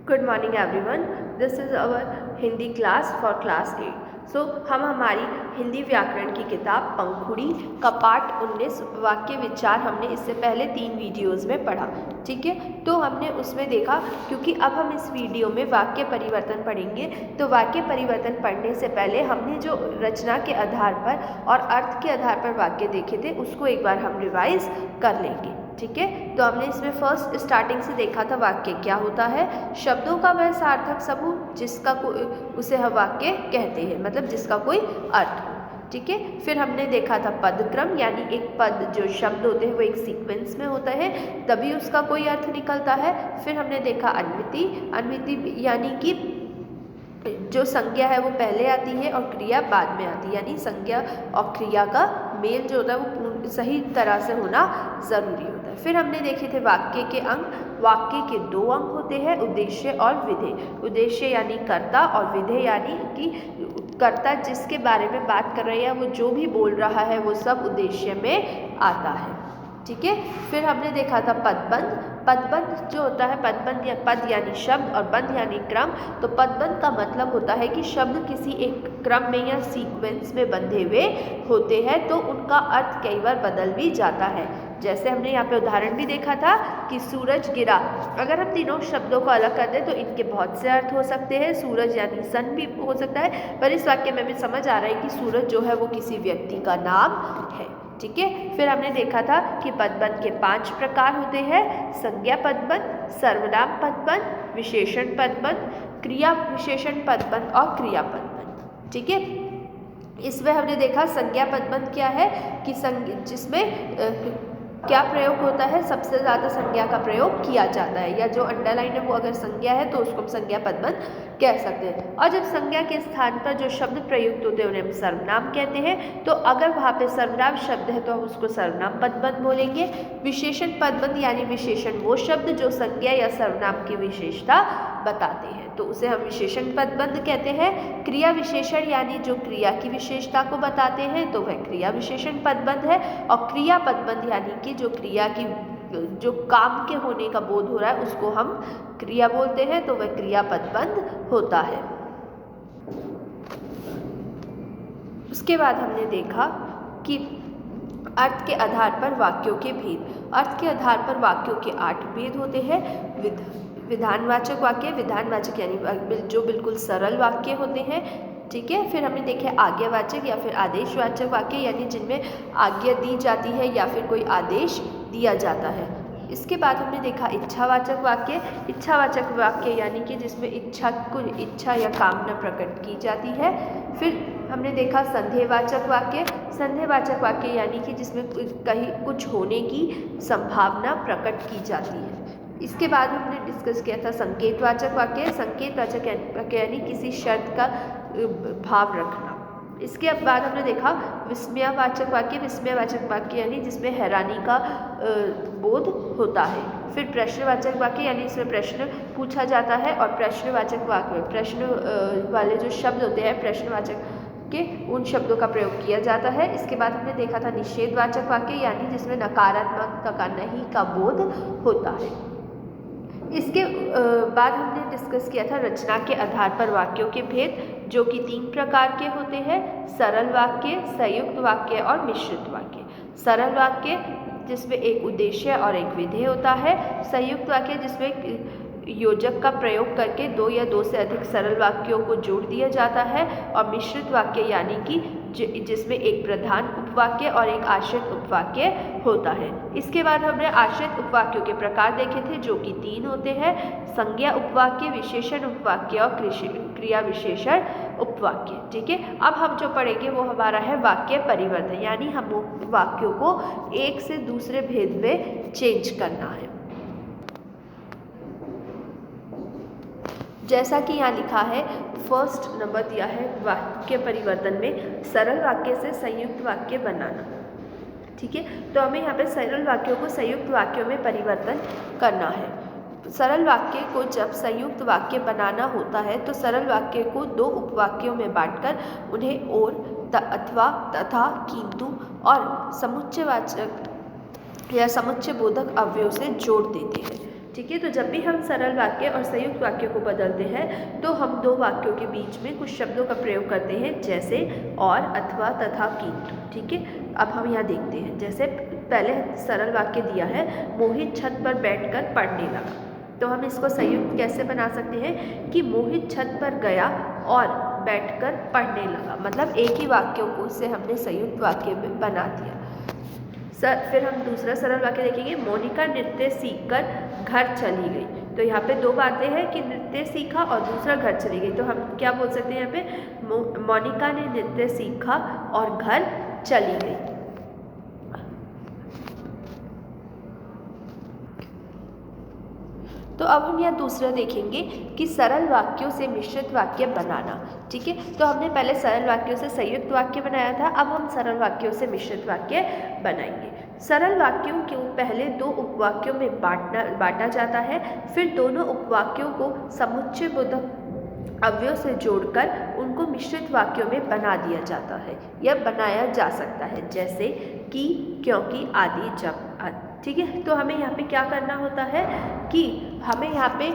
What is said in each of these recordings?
Good morning everyone, this is our Hindi class for class 8। हम हमारी हिंदी व्याकरण की किताब पंखुड़ी का पाठ 19 वाक्य विचार हमने इससे पहले 3 वीडियोज़ में पढ़ा। ठीक है, तो हमने उसमें देखा, क्योंकि अब हम इस वीडियो में वाक्य परिवर्तन पढ़ेंगे, तो वाक्य परिवर्तन पढ़ने से पहले हमने जो रचना के आधार पर और अर्थ के आधार पर वाक्य देखे थे उसको एक बार हम रिवाइज कर लेंगे। ठीक है, तो हमने इसमें फर्स्ट स्टार्टिंग से देखा था वाक्य क्या होता है। शब्दों का वह सार्थक समूह जिसका उसे हम वाक्य कहते हैं, मतलब जिसका कोई अर्थ हो। ठीक है, फिर हमने देखा था पदक्रम, यानी एक पद जो शब्द होते हैं वो एक सीक्वेंस में होता है तभी उसका कोई अर्थ निकलता है। फिर हमने देखा अन्विति, अन्विति यानी कि जो संज्ञा है वो पहले आती है और क्रिया बाद में आती है, यानी संज्ञा और क्रिया का मेल जो होता है वो पूर्ण सही तरह से होना ज़रूरी होता है। फिर हमने देखे थे वाक्य के अंग। वाक्य के 2 अंग होते हैं, उद्देश्य और विधेय। उद्देश्य यानी कर्ता और विधेय यानी कि कर्ता जिसके बारे में बात कर रहे हैं, वो जो भी बोल रहा है वो सब उद्देश्य में आता है। ठीक है, फिर हमने देखा था पदबंध। पदबंध जो होता है, पदबंध या पद यानी शब्द और बंध यानी क्रम। तो पदबंध का मतलब होता है कि शब्द किसी एक क्रम में या सीक्वेंस में बंधे हुए होते हैं तो उनका अर्थ कई बार बदल भी जाता है। जैसे हमने यहाँ पे उदाहरण भी देखा था कि सूरज गिरा। अगर हम तीनों शब्दों को अलग कर दें तो इनके बहुत से अर्थ हो सकते हैं। सूरज यानी सन भी हो सकता है, पर इस वाक्य में हमें समझ आ रहा है कि सूरज जो है वो किसी व्यक्ति का नाम है। ठीक है, फिर हमने देखा था कि पदबंध के 5 प्रकार होते हैं: संज्ञा पदबंध, सर्वनाम पदबंध, विशेषण पदबंध, क्रिया विशेषण पदबंध और क्रिया पदबंध। ठीक है, इसमें हमने देखा संज्ञा पदबंध क्या है कि जिसमें क्या प्रयोग होता है, सबसे ज़्यादा संज्ञा का प्रयोग किया जाता है, या जो अंडरलाइन है वो अगर संज्ञा है तो उसको हम संज्ञा पदबंध कह सकते हैं। और जब संज्ञा के स्थान पर जो शब्द प्रयुक्त होते हैं उन्हें हम सर्वनाम कहते हैं। तो अगर वहाँ पे सर्वनाम शब्द है तो हम उसको सर्वनाम पदबंध बोलेंगे। विशेषण पदबंध यानी विशेषण वो शब्द जो संज्ञा या सर्वनाम की विशेषता बताते हैं, तो उसे हम विशेषण पदबंध कहते हैं। क्रिया विशेषण यानी जो क्रिया की विशेषता को बताते हैं तो वह क्रिया विशेषण पदबंध है। और क्रिया पदबंध यानी कि जो क्रिया की जो काम के होने का बोध हो रहा है उसको हम क्रिया बोलते हैं, तो वह क्रिया पदबंध होता है। उसके बाद हमने देखा कि अर्थ के आधार पर वाक्यों के भेद। अर्थ के आधार पर वाक्यों के 8 भेद होते हैं। विधानवाचक वाक्य, विधानवाचक यानी जो बिल्कुल सरल वाक्य होते हैं। ठीक है, फिर हमने देखे आज्ञावाचक या फिर आदेशवाचक वाक्य, यानी जिनमें आज्ञा दी जाती है या फिर कोई आदेश दिया जाता है। इसके बाद हमने देखा इच्छावाचक वाक्य। इच्छावाचक वाक्य यानी कि जिसमें इच्छा या कामना प्रकट की जाती है। फिर हमने देखा संदेहवाचक वाक्य। संदेहवाचक वाक्य यानी कि जिसमें कहीं कुछ होने की संभावना प्रकट की जाती है। इसके बाद हमने डिस्कस किया था संकेतवाचक वाक्य। संकेतवाचक वाक्य यानी किसी शर्त का भाव रखना। इसके बाद हमने देखा विस्मयवाचक वाक्य। विस्मयवाचक वाक्य यानी जिसमें हैरानी का बोध होता है। फिर प्रश्नवाचक वाक्य यानी इसमें प्रश्न पूछा जाता है। और प्रश्नवाचक वाक्य, प्रश्न वाले जो शब्द होते हैं प्रश्नवाचक के, उन शब्दों का प्रयोग किया जाता है। इसके बाद हमने देखा था निषेधवाचक वाक्य, यानी जिसमें नकारात्मकता का नहीं का बोध होता है। इसके बाद हमने डिस्कस किया था रचना के आधार पर वाक्यों के भेद, जो कि 3 प्रकार के होते हैं: सरल वाक्य, संयुक्त वाक्य और मिश्रित वाक्य। सरल वाक्य जिसमें एक उद्देश्य और एक विधेय होता है। संयुक्त वाक्य जिसमें योजक का प्रयोग करके 2 या 2 से अधिक सरल वाक्यों को जोड़ दिया जाता है। और मिश्रित वाक्य यानी कि जिसमें एक प्रधान उपवाक्य और एक आश्रित उपवाक्य होता है। इसके बाद हमने आश्रित उपवाक्यों के प्रकार देखे थे, जो कि 3 होते हैं: संज्ञा उपवाक्य, विशेषण उपवाक्य और क्रिया विशेषण उपवाक्य। ठीक है, अब हम जो पढ़ेंगे वो हमारा है वाक्य परिवर्तन, यानी हम वाक्यों को एक से दूसरे भेद में चेंज करना है। जैसा कि यहाँ लिखा है, फर्स्ट नंबर दिया है वाक्य परिवर्तन में सरल वाक्य से संयुक्त वाक्य बनाना। ठीक है, तो हमें यहाँ पे सरल वाक्यों को संयुक्त वाक्यों में परिवर्तन करना है। सरल वाक्य को जब संयुक्त वाक्य बनाना होता है तो सरल वाक्य को 2 उपवाक्यों में बांटकर उन्हें और, अथवा, तथा, किंतु और समुच्चयवाचक या समुच्चय बोधक अवयव से जोड़ देते हैं। ठीक है। तो जब भी हम सरल वाक्य और संयुक्त वाक्य को बदलते हैं तो हम दो वाक्यों के बीच में कुछ शब्दों का प्रयोग करते हैं, जैसे और, अथवा, तथा, किंतु। ठीक है। अब हम यहाँ देखते हैं, जैसे पहले सरल वाक्य दिया है, मोहित छत पर बैठकर पढ़ने लगा। तो हम इसको संयुक्त कैसे बना सकते हैं कि मोहित छत पर गया और बैठकर पढ़ने लगा, मतलब एक ही वाक्यों को से हमने संयुक्त वाक्य में बना दिया। फिर हम दूसरा सरल वाक्य देखेंगे, मोनिका नृत्य सीखकर घर चली गई। तो यहाँ पे दो बातें हैं कि नृत्य सीखा और दूसरा घर चली गई। तो हम क्या बोल सकते हैं यहाँ पे, मोनिका ने नृत्य सीखा और घर चली गई। तो अब हम यहाँ दूसरा देखेंगे कि सरल वाक्यों से मिश्रित वाक्य बनाना। ठीक है। तो हमने पहले सरल वाक्यों से संयुक्त वाक्य बनाया था, अब हम सरल वाक्यों से मिश्रित वाक्य बनाएंगे। सरल वाक्यों को पहले दो उपवाक्यों में बांटा जाता है, फिर दोनों उपवाक्यों को समुच्चय बोधक अवयव से जोड़कर उनको मिश्रित वाक्यों में बना दिया जाता है या बनाया जा सकता है, जैसे कि, क्योंकि, आदि, जब आदि। ठीक है। तो हमें यहाँ पे क्या करना होता है कि हमें यहाँ पे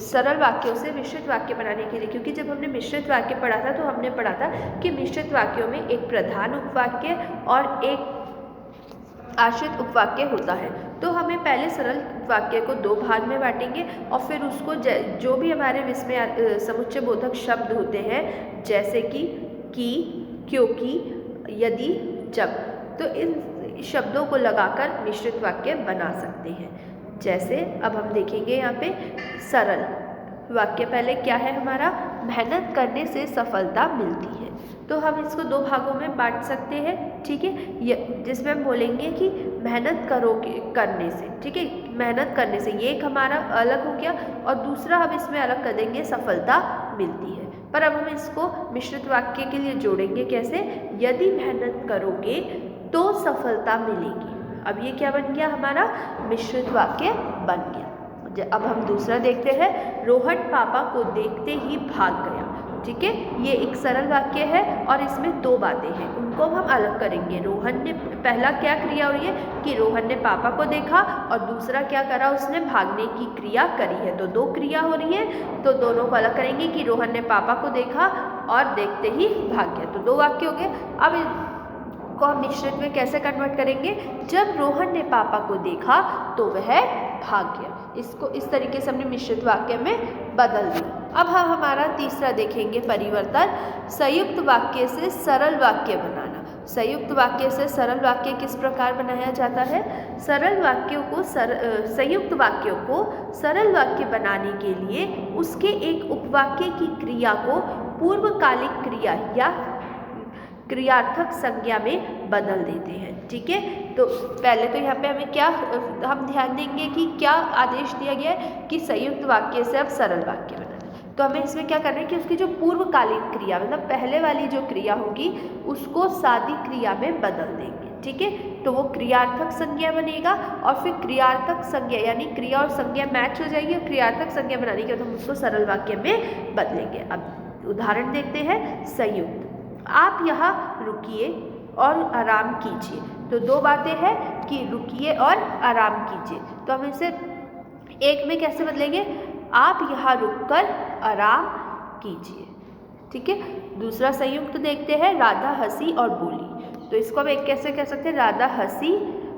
सरल वाक्यों से मिश्रित वाक्य बनाने के लिए, क्योंकि जब हमने मिश्रित वाक्य पढ़ा था तो हमने पढ़ा था कि मिश्रित वाक्यों में एक प्रधान उपवाक्य और एक आश्रित उपवाक्य होता है। तो हमें पहले सरल वाक्य को दो भाग में बांटेंगे और फिर उसको जो भी हमारे इसमें समुच्चय बोधक शब्द होते हैं, जैसे कि, क्योंकि, यदि, जब, तो इन शब्दों को लगाकर मिश्रित वाक्य बना सकते हैं। जैसे अब हम देखेंगे यहाँ पे सरल वाक्य पहले क्या है हमारा, मेहनत करने से सफलता मिलती है। तो हम इसको दो भागों में बांट सकते हैं। ठीक है। जिसमें हम बोलेंगे कि मेहनत करोगे करने से, ठीक है, मेहनत करने से, ये एक हमारा अलग हो गया और दूसरा हम इसमें अलग कर देंगे, सफलता मिलती है। पर अब हम इसको मिश्रित वाक्य के लिए जोड़ेंगे कैसे, यदि मेहनत करोगे तो सफलता मिलेगी। अब ये क्या बन गया हमारा, मिश्रित वाक्य बन गया। अब हम दूसरा देखते हैं, रोहन पापा को देखते ही भाग गया। ठीक है। ये एक सरल वाक्य है और इसमें दो बातें हैं, उनको हम अलग करेंगे। रोहन ने, पहला क्या क्रिया हो रही है कि रोहन ने पापा को देखा और दूसरा क्या करा, उसने भागने की क्रिया करी है। तो दो क्रिया हो रही है, तो दोनों को अलग करेंगे कि रोहन ने पापा को देखा और देखते ही भाग गया। तो दो वाक्य हो गए। अब को हम मिश्रित में कैसे कन्वर्ट करेंगे, जब रोहन ने पापा को देखा तो वह भाग गया। इसको इस तरीके से हमने मिश्रित वाक्य में बदल दिया। अब हम हमारा तीसरा देखेंगे परिवर्तन, संयुक्त वाक्य से सरल वाक्य बनाना। संयुक्त वाक्य से सरल वाक्य किस प्रकार बनाया जाता है, सरल वाक्यों को संयुक्त वाक्यों को सरल वाक्य बनाने के लिए उसके एक उपवाक्य की क्रिया को पूर्वकालिक क्रिया या क्रियार्थक संज्ञा में बदल देते हैं। ठीक है। तो पहले तो यहाँ पे हमें क्या, हम ध्यान देंगे कि क्या आदेश दिया गया है कि संयुक्त वाक्य से अब सरल वाक्य बनाना। तो हमें इसमें क्या करना है कि उसकी जो पूर्वकालीन क्रिया, मतलब पहले वाली जो क्रिया होगी उसको सादी क्रिया में बदल देंगे। ठीक है। तो वो क्रियार्थक संज्ञा बनेगा और फिर क्रियार्थक संज्ञा यानी क्रिया और संज्ञा मैच हो जाएगी और क्रियार्थक संज्ञा बनाने के बाद हम उसको सरल वाक्य में बदलेंगे। अब उदाहरण देखते हैं, संयुक्त, आप यहाँ रुकिए और आराम कीजिए। तो दो बातें हैं कि रुकिए और आराम कीजिए। तो हम इसे एक में कैसे बदलेंगे, आप यहाँ रुककर आराम कीजिए। ठीक है। दूसरा संयुक्त देखते हैं, राधा हंसी और बोली। तो इसको हम एक कैसे कह सकते हैं, राधा हंसी,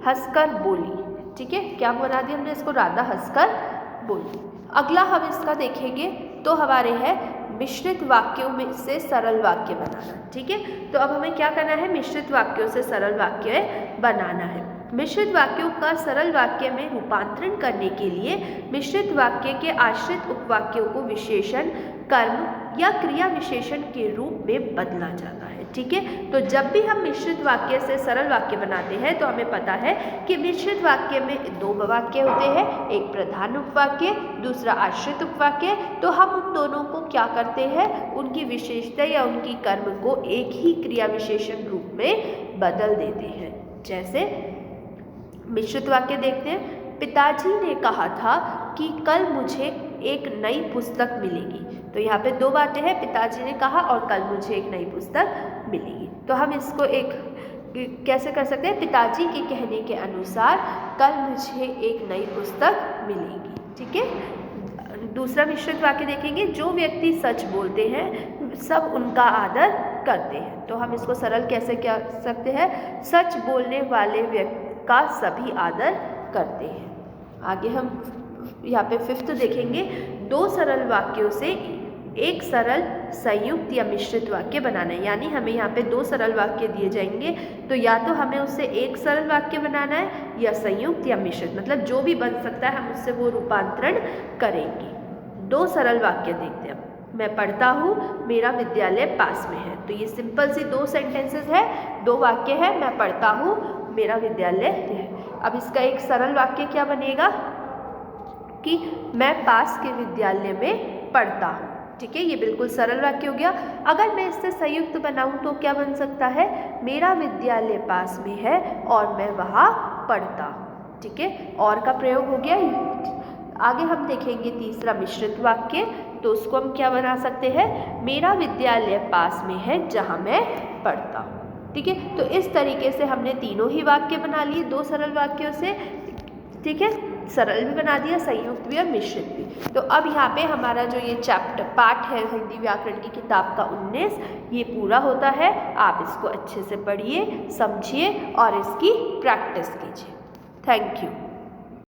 हंसकर बोली। ठीक है। क्या बना दिया हमने इसको, राधा हंसकर बोली। अगला हम इसका देखेंगे तो हमारे है मिश्रित वाक्यों में से सरल वाक्य बनाना। ठीक है। तो अब हमें क्या करना है, मिश्रित वाक्यों से सरल वाक्य बनाना है। मिश्रित वाक्यों का सरल वाक्य में रूपांतरण करने के लिए मिश्रित वाक्य के आश्रित उपवाक्यों को विशेषण, कर्म या क्रिया विशेषण के रूप में बदला जाता है। ठीक है। तो जब भी हम मिश्रित वाक्य से सरल वाक्य बनाते हैं तो हमें पता है कि मिश्रित वाक्य में दो वाक्य होते हैं, एक प्रधान उपवाक्य, दूसरा आश्रित उपवाक्य। तो हम उन दोनों को क्या करते हैं, उनकी विशेषता या उनकी कर्म को एक ही क्रिया विशेषण रूप में बदल देते हैं। जैसे मिश्रित वाक्य देखते हैं, पिताजी ने कहा था कि कल मुझे एक नई पुस्तक मिलेगी। तो यहाँ पे दो बातें हैं, पिताजी ने कहा और कल मुझे एक नई पुस्तक मिलेगी। तो हम इसको एक कैसे कर सकते हैं, पिताजी के कहने के अनुसार कल मुझे एक नई पुस्तक मिलेगी। ठीक है। दूसरा मिश्रित वाक्य देखेंगे, जो व्यक्ति सच बोलते हैं सब उनका आदर करते हैं। तो हम इसको सरल कैसे कह सकते हैं, सच बोलने वाले व्यक्ति का सभी आदर करते हैं। आगे हम यहाँ पे 5th देखेंगे, 2 सरल वाक्यों से एक सरल संयुक्त या मिश्रित वाक्य बनाना है। यानी हमें यहाँ पे 2 सरल वाक्य दिए जाएंगे, तो या तो हमें उससे एक सरल वाक्य बनाना है या संयुक्त या मिश्रित, मतलब जो भी बन सकता है हम उससे वो रूपांतरण करेंगे। 2 सरल वाक्य देखते हैं। मैं पढ़ता हूँ, मेरा विद्यालय पास में है। तो ये सिंपल सी 2 सेंटेंसेस है, 2 वाक्य है। मैं पढ़ता हूँ, मेरा विद्यालय है। अब इसका एक सरल वाक्य क्या बनेगा कि मैं पास के विद्यालय में पढ़ता हूँ। ठीक है, ये बिल्कुल सरल वाक्य हो गया। अगर मैं इससे संयुक्त बनाऊँ तो क्या बन सकता है, मेरा विद्यालय पास में है और मैं वहाँ पढ़ता हूँ। ठीक है, और का प्रयोग हो गया। आगे हम देखेंगे तीसरा मिश्रित वाक्य, तो उसको हम क्या बना सकते हैं, मेरा विद्यालय पास में है जहाँ मैं पढ़ता हूँ। ठीक है, तो इस तरीके से हमने तीनों ही वाक्य बना लिए 2 सरल वाक्यों से। ठीक है, सरल भी बना दिया, संयुक्त भी और मिश्रित भी। तो अब यहाँ पे हमारा जो ये पाठ है हिंदी व्याकरण की किताब का 19, ये पूरा होता है। आप इसको अच्छे से पढ़िए, समझिए और इसकी प्रैक्टिस कीजिए। Thank you.